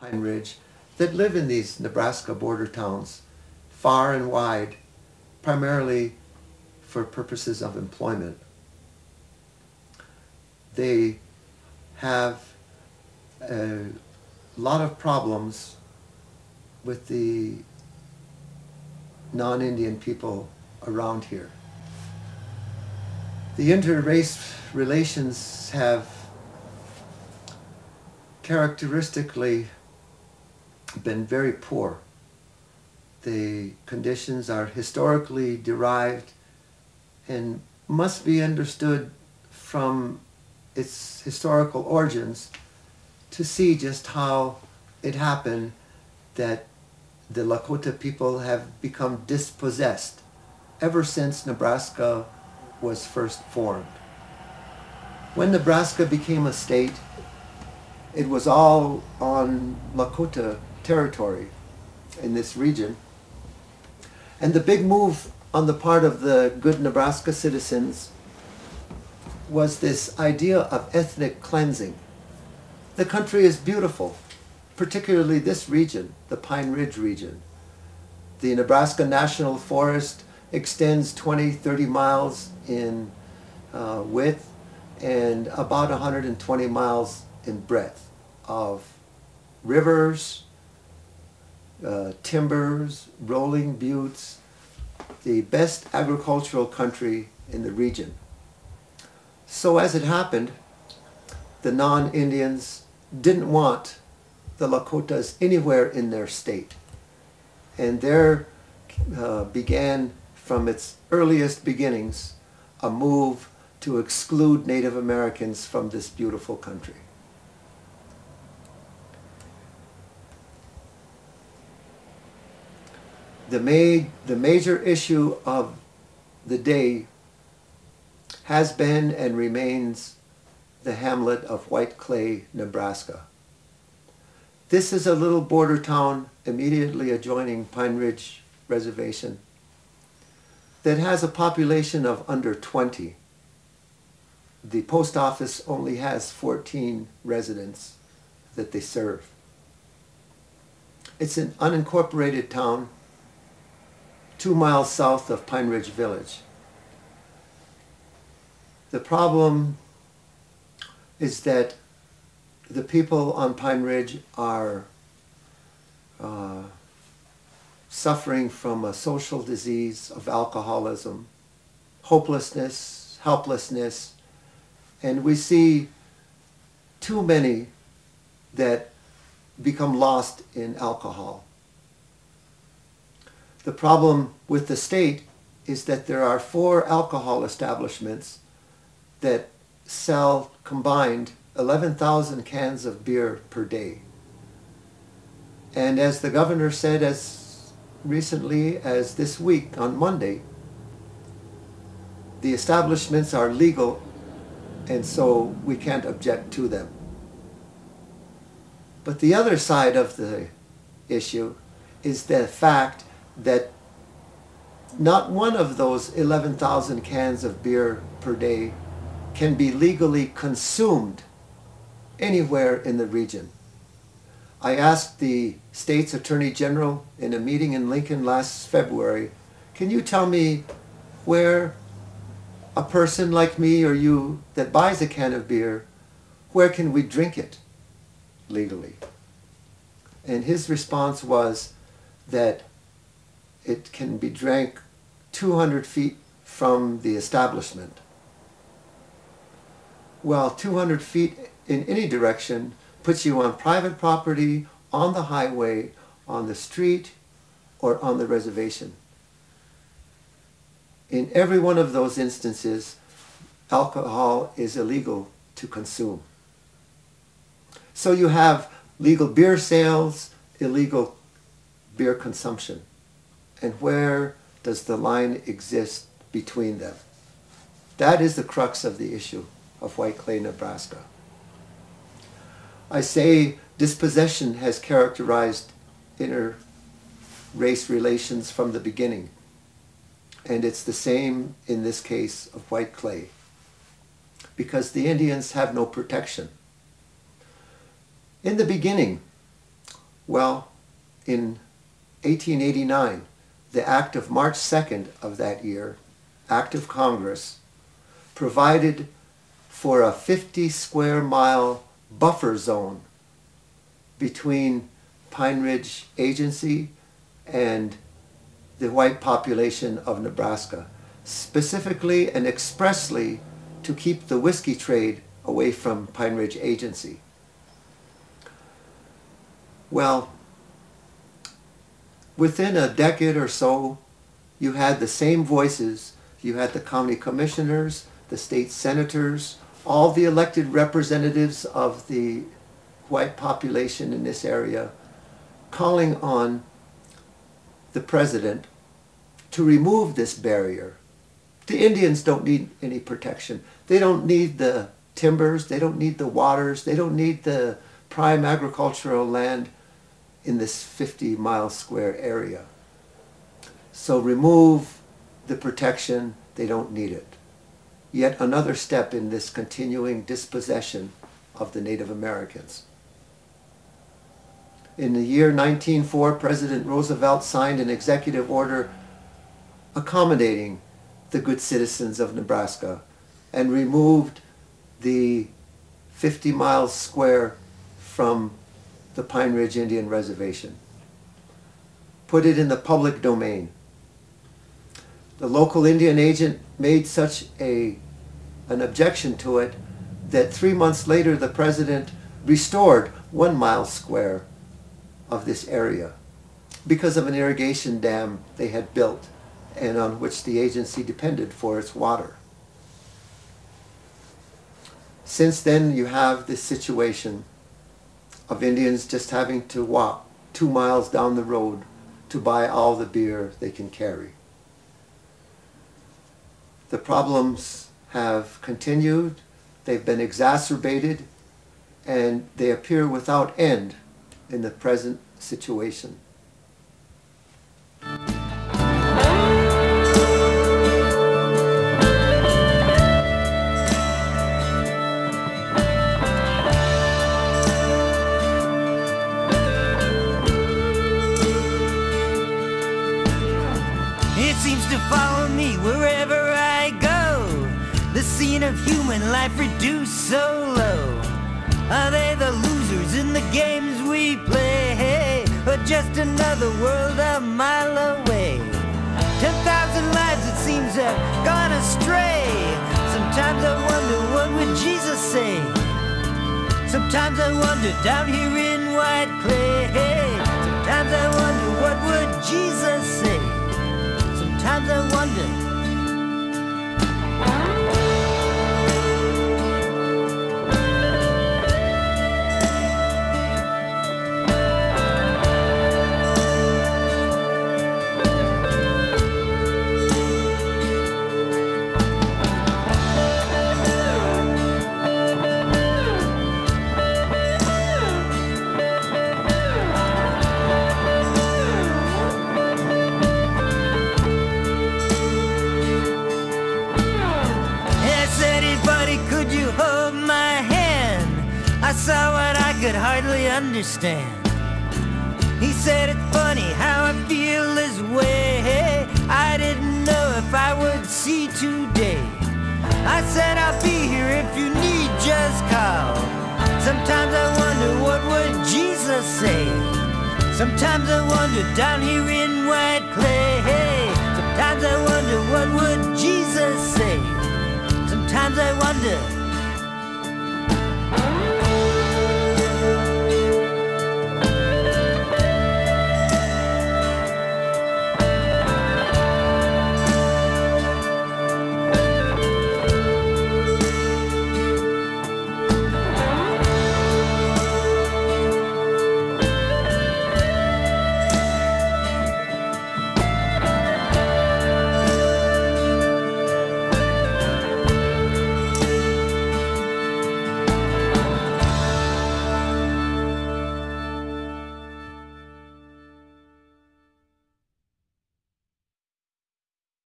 Pine Ridge that live in these Nebraska border towns, far and wide, primarily for purposes of employment. They have a lot of problems with the non-Indian people around here. The inter-race relations have characteristically been very poor. The conditions are historically derived and must be understood from its historical origins to see just how it happened that the Lakota people have become dispossessed ever since Nebraska was first formed. When Nebraska became a state, it was all on Lakota territory in this region. And the big move on the part of the good Nebraska citizens was this idea of ethnic cleansing. The country is beautiful, particularly this region, the Pine Ridge region. The Nebraska National Forest extends 20, 30 miles in width and about 120 miles in breadth of rivers, timbers, rolling buttes, the best agricultural country in the region. So as it happened, the non-Indians didn't want the Lakotas anywhere in their state. And there began, from its earliest beginnings, a move to exclude Native Americans from this beautiful country. The major issue of the day has been and remains the hamlet of Whiteclay, Nebraska. This is a little border town immediately adjoining Pine Ridge Reservation that has a population of under 20. The post office only has 14 residents that they serve. It's an unincorporated town 2 miles south of Pine Ridge Village. The problem is that the people on Pine Ridge are suffering from a social disease of alcoholism, hopelessness, helplessness, and we see too many that become lost in alcohol. The problem with the state is that there are 4 alcohol establishments that sell combined 11,000 cans of beer per day. And as the governor said as recently as this week on Monday, the establishments are legal and so we can't object to them. But the other side of the issue is the fact that not one of those 11,000 cans of beer per day can be legally consumed anywhere in the region. I asked the state's attorney general in a meeting in Lincoln last February, can you tell me where a person like me or you that buys a can of beer, where can we drink it legally? And his response was that it can be drank 200 feet from the establishment. Well, 200 feet in any direction puts you on private property, on the highway, on the street, or on the reservation. In every one of those instances, alcohol is illegal to consume. So you have legal beer sales, illegal beer consumption. And where does the line exist between them? That is the crux of the issue of Whiteclay, Nebraska. I say dispossession has characterized inter-race relations from the beginning. And it's the same in this case of Whiteclay, because the Indians have no protection. In the beginning, Well, in 1889, the Act of March 2nd of that year, Act of Congress, provided for a 50 square mile buffer zone between Pine Ridge Agency and the white population of Nebraska, specifically and expressly to keep the whiskey trade away from Pine Ridge Agency. Well, within a decade or so, you had the same voices. You had the county commissioners, the state senators, all the elected representatives of the white population in this area calling on the president to remove this barrier. The Indians don't need any protection. They don't need the timbers, they don't need the waters, they don't need the prime agricultural land in this 50-mile square area. So remove the protection, they don't need it. Yet another step in this continuing dispossession of the Native Americans. In the year 1904, President Roosevelt signed an executive order accommodating the good citizens of Nebraska and removed the 50 miles square from the Pine Ridge Indian Reservation. Put it in the public domain. The local Indian agent made such an objection to it that 3 months later the president restored 1 mile square of this area because of an irrigation dam they had built and on which the agency depended for its water. Since then, you have this situation of Indians just having to walk 2 miles down the road to buy all the beer they can carry. The problems have continued, they've been exacerbated, and they appear without end in the present situation. It seems to follow me wherever I go. The scene of human life reduced so low. Are they the losers in the games we play, or just another world a mile away? 10,000 lives it seems have gone astray. Sometimes I wonder what would Jesus say. Sometimes I wonder down here in Whiteclay. Sometimes I wonder what would Jesus say. Sometimes I wonder. Could you hold my hand? I saw what I could hardly understand. He said it's funny how I feel this way. I didn't know if I would see today. I said I'll be here if you need, just call. Sometimes I wonder what would Jesus say. Sometimes I wonder down here in Whiteclay. Sometimes I wonder what would Jesus say. Sometimes I wonder.